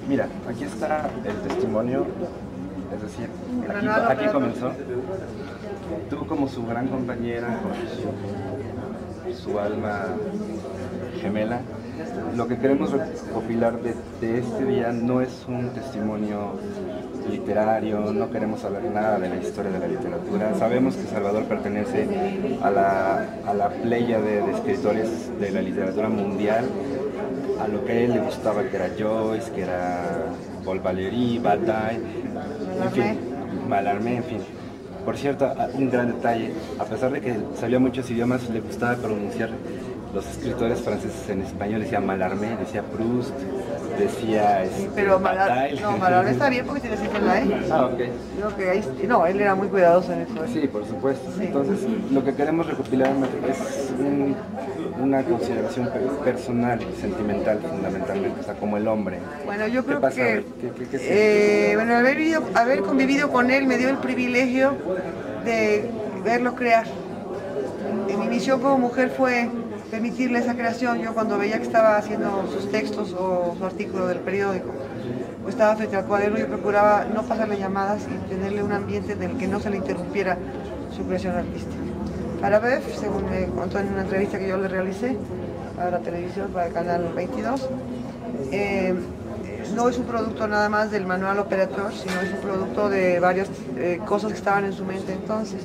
Mira, aquí está el testimonio, es decir, aquí comenzó. Tú como su gran compañera, como su alma gemela, lo que queremos recopilar de este día no es un testimonio literario, no queremos saber nada de la historia de la literatura. Sabemos que Salvador pertenece a la pléyade de escritores de la literatura mundial, a lo que a él le gustaba, que era Joyce, que era Paul Valéry, Bataille, en fin, Mallarmé, en fin. Por cierto, un gran detalle, a pesar de que sabía muchos idiomas, le gustaba pronunciar los escritores franceses en español, decía Mallarmé, decía Proust, decía sí, pero Mallarmé está bien porque tiene siempre la E. Ah, ok. Creo que ahí, no, él era muy cuidadoso en eso. Sí, por supuesto. Sí. Entonces, lo que queremos recopilar es una consideración personal, sentimental, fundamentalmente, o sea, como el hombre. Bueno, yo creo que bueno, haber convivido con él me dio el privilegio de verlo crear. Mi misión como mujer fue permitirle esa creación. Yo cuando veía que estaba haciendo sus textos o su artículo del periódico, o estaba frente al cuaderno, yo procuraba no pasarle llamadas y tenerle un ambiente en el que no se le interrumpiera su creación artística. Farabev, según me contó en una entrevista que yo le realicé para la televisión, para el canal 22, no es un producto nada más del manual operator, sino es un producto de varias cosas que estaban en su mente entonces.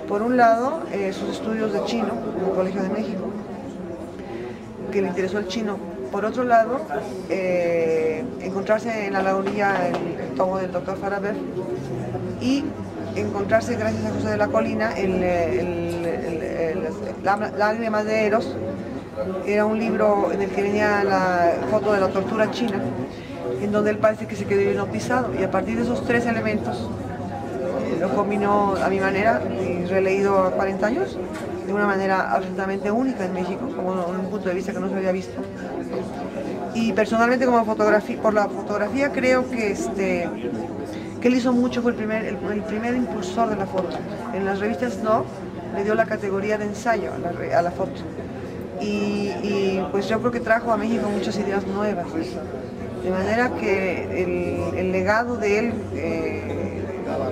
Por un lado, sus estudios de chino en el Colegio de México, que le interesó el chino. Por otro lado, encontrarse en la lagunilla el tomo del doctor Farabev y encontrarse, gracias a José de la Colina, Lágrimas de Eros. Era un libro en el que venía la foto de la tortura china, en donde él parece que se quedó hipnotizado, y a partir de esos tres elementos lo combinó a mi manera, y releído a 40 años, de una manera absolutamente única en México, como un punto de vista que no se había visto. Y personalmente, como por la fotografía, creo que él hizo mucho, fue el primer impulsor de la foto. En las revistas No le dio la categoría de ensayo a la foto. Y pues yo creo que trajo a México muchas ideas nuevas. De manera que el legado de él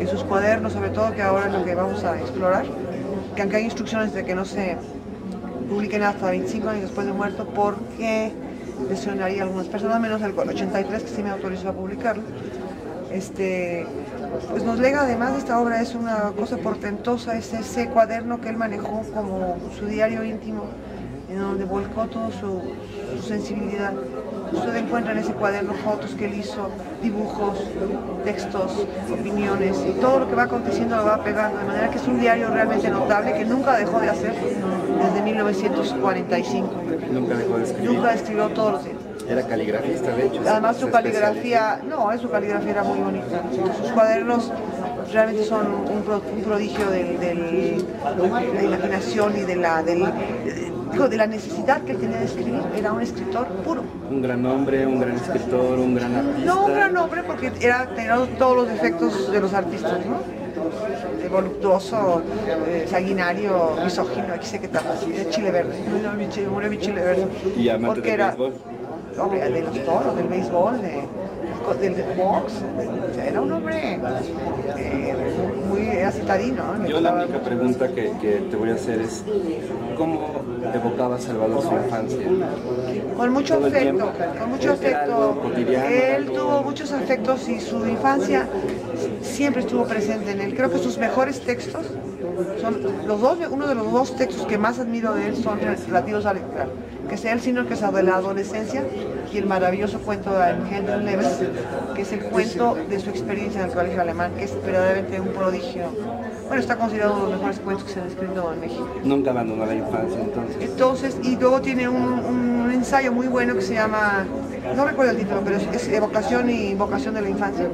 en sus cuadernos, sobre todo, que ahora es lo que vamos a explorar, que aunque hay instrucciones de que no se publiquen hasta 25 años después de muerto, porque lesionaría a algunas personas, menos el 83 que sí me autorizó a publicarlo. Pues nos lega, además de esta obra, es una cosa portentosa, es ese cuaderno que él manejó como su diario íntimo, en donde volcó toda su sensibilidad. Usted encuentra en ese cuaderno fotos que él hizo, dibujos, textos, opiniones, y todo lo que va aconteciendo lo va pegando, de manera que es un diario realmente notable que nunca dejó de hacer desde 1945. Nunca dejó de escribir. Nunca escribió todos los días. Era caligrafista, de hecho. Además su caligrafía, su caligrafía era muy bonita. Sus cuadernos realmente son un prodigio de la imaginación y de la necesidad que él tenía de escribir. Era un escritor puro. Un gran hombre, un gran escritor, un gran artista. No un gran hombre, porque tenía todos los defectos de los artistas, ¿no? Voluptuoso, sanguinario, misógino, aquí sé qué tal, así, de chile verde. Murió mi chile verde. Y amante del béisbol. Hombre, de los toros, del béisbol, del box. Era un hombre muy citadino, ¿no? Yo la única pregunta que te voy a hacer es, ¿cómo evocaba Salvador su infancia? Con mucho afecto, con mucho afecto. Él tuvo tuvo muchos afectos y su infancia siempre estuvo presente en él. Creo que sus mejores textos son uno de los dos textos que más admiro de él son relativos a que sea el signo que es de la adolescencia, y el maravilloso cuento de Helden Leves, que es el cuento de su experiencia en el colegio alemán, que es verdaderamente un prodigio. Bueno, está considerado uno de los mejores cuentos que se han escrito en México. Nunca abandonó la infancia, entonces. Y luego tiene un ensayo muy bueno que se llama, no recuerdo el título, pero es Evocación y Vocación de la Infancia,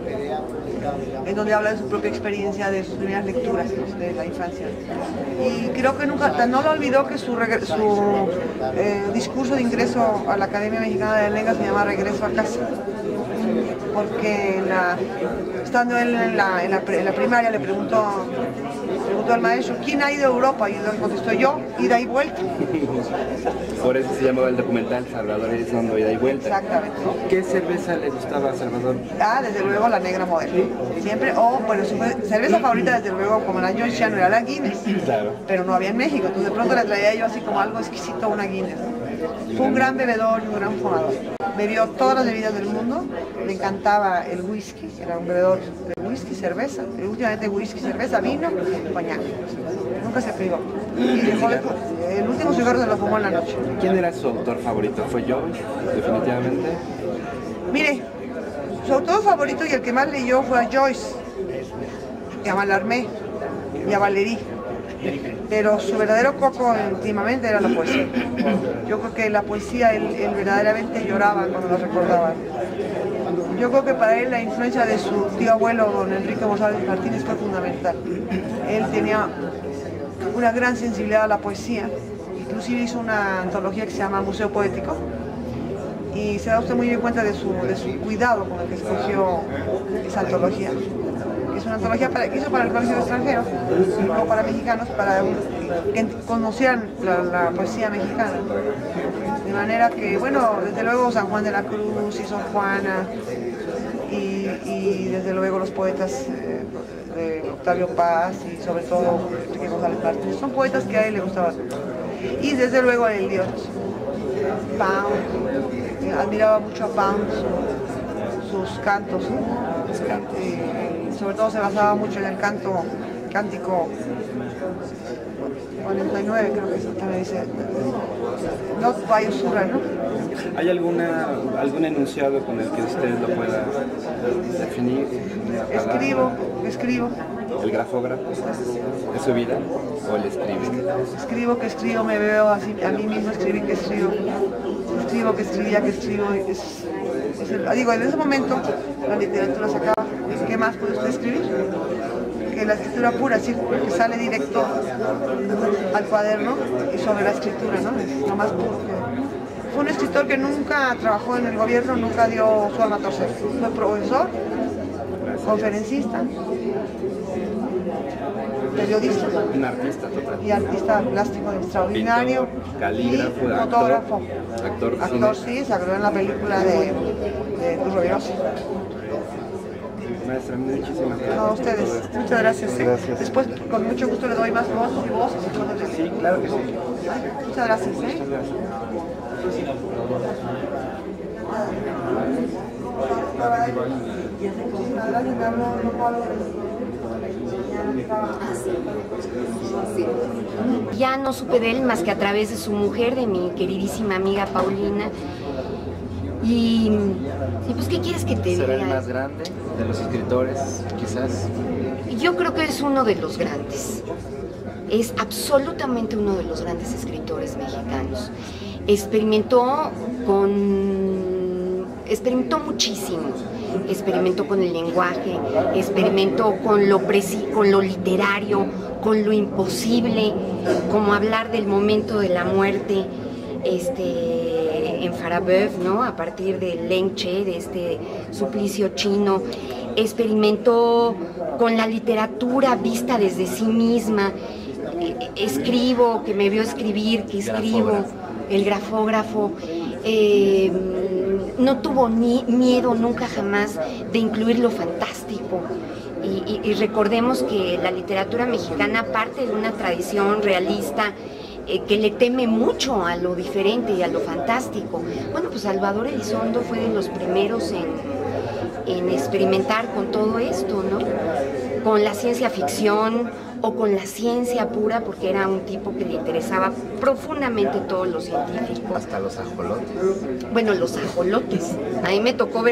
en donde habla de su propia experiencia, de sus primeras lecturas de la infancia. Y creo que nunca, no lo olvidó, que su discurso de ingreso a la Academia Mexicana de la Lengua se llama Regreso a casa. porque estando él en la primaria le preguntó al maestro, ¿quién ha ido a Europa? Y le contestó yo, ida y vuelta. Por eso se llamaba el documental Salvador Elizondo, ida y vuelta. Exactamente. ¿Qué cerveza le gustaba a Salvador? Desde luego la negra moderna. Siempre, bueno, su cerveza favorita desde luego, como la Georgetown, era la Guinness. Claro. Pero no había en México, entonces de pronto le traía yo así como algo exquisito una Guinness. Fue un gran bebedor y un gran fumador. Bebió todas las bebidas del mundo, le encantaba el whisky, era un bebedor de whisky, cerveza, últimamente whisky, cerveza, vino, coñac. Nunca se privó. Y dejó el último cigarro se lo fumó en la noche. ¿Quién era su autor favorito? ¿Fue Joyce, definitivamente? Mire, su autor favorito y el que más leyó fue a Joyce, y a Mallarmé, y a Valéry. Pero su verdadero coco últimamente era la poesía. Yo creo que la poesía, él verdaderamente lloraba cuando la recordaba. Yo creo que para él la influencia de su tío abuelo, don Enrique González Martínez, fue fundamental. Él tenía una gran sensibilidad a la poesía. Inclusive hizo una antología que se llama Museo Poético. Y se da usted muy bien cuenta de su cuidado con el que escogió esa antología. Es una antología que hizo para el colegio extranjero, no para mexicanos, para que conocieran la poesía mexicana. De manera que, bueno, desde luego San Juan de la Cruz y Sor Juana, y desde luego los poetas de Octavio Paz y sobre todo Enrique González Martínez, son poetas que a él le gustaban. Y desde luego el Dios, Pound, admiraba mucho a Pound, sus cantos, sobre todo se basaba mucho en el cántico 49, creo que también dice, Not by Usura, ¿no? ¿Hay algún enunciado con el que usted lo pueda definir? Escribo. ¿El grafógrafo? ¿Es su vida o el escribe? Escribo que escribo, me veo así, a mí mismo escribir que escribo. Escribo que escribía que escribo. Digo, en ese momento la literatura se acaba. ¿Qué más puede usted escribir? Que la escritura pura, sí, que sale directo al cuaderno y sobre la escritura, ¿no? Es lo más puro. Fue un escritor que nunca trabajó en el gobierno, nunca dio su alma a torcer. Fue profesor, conferencista, periodista. Un artista total. Y artista plástico extraordinario. Pintor, calígrafo, y fotógrafo. Actor, sí, se agró en la película de Cruz Rovirosa. Maestra, muchísimas gracias. No, a ustedes. Muchas gracias. Gracias. Después, con mucho gusto, le doy más voces y voces. Sí, claro que sí. Muchas gracias. Muchas gracias. Ya no supe de él más que a través de su mujer, de mi queridísima amiga Paulina. Y pues, ¿qué quieres que te diga? ¿Será el más grande de los escritores, quizás? Yo creo que es uno de los grandes. Es absolutamente uno de los grandes escritores mexicanos. Experimentó muchísimo. Experimentó con el lenguaje, experimentó con lo literario, con lo imposible, como hablar del momento de la muerte en Farabeuf, ¿no? A partir del Lenche, de este suplicio chino. Experimentó con la literatura vista desde sí misma. Escribo, que me vio escribir, que escribo, el grafógrafo. No tuvo miedo nunca jamás de incluir lo fantástico. Y recordemos que la literatura mexicana parte de una tradición realista que le teme mucho a lo diferente y a lo fantástico. Bueno, pues Salvador Elizondo fue de los primeros en experimentar con todo esto, ¿no? Con la ciencia ficción o con la ciencia pura, porque era un tipo que le interesaba profundamente todo lo científico. Hasta los ajolotes. Bueno, los ajolotes. A mí me tocó ver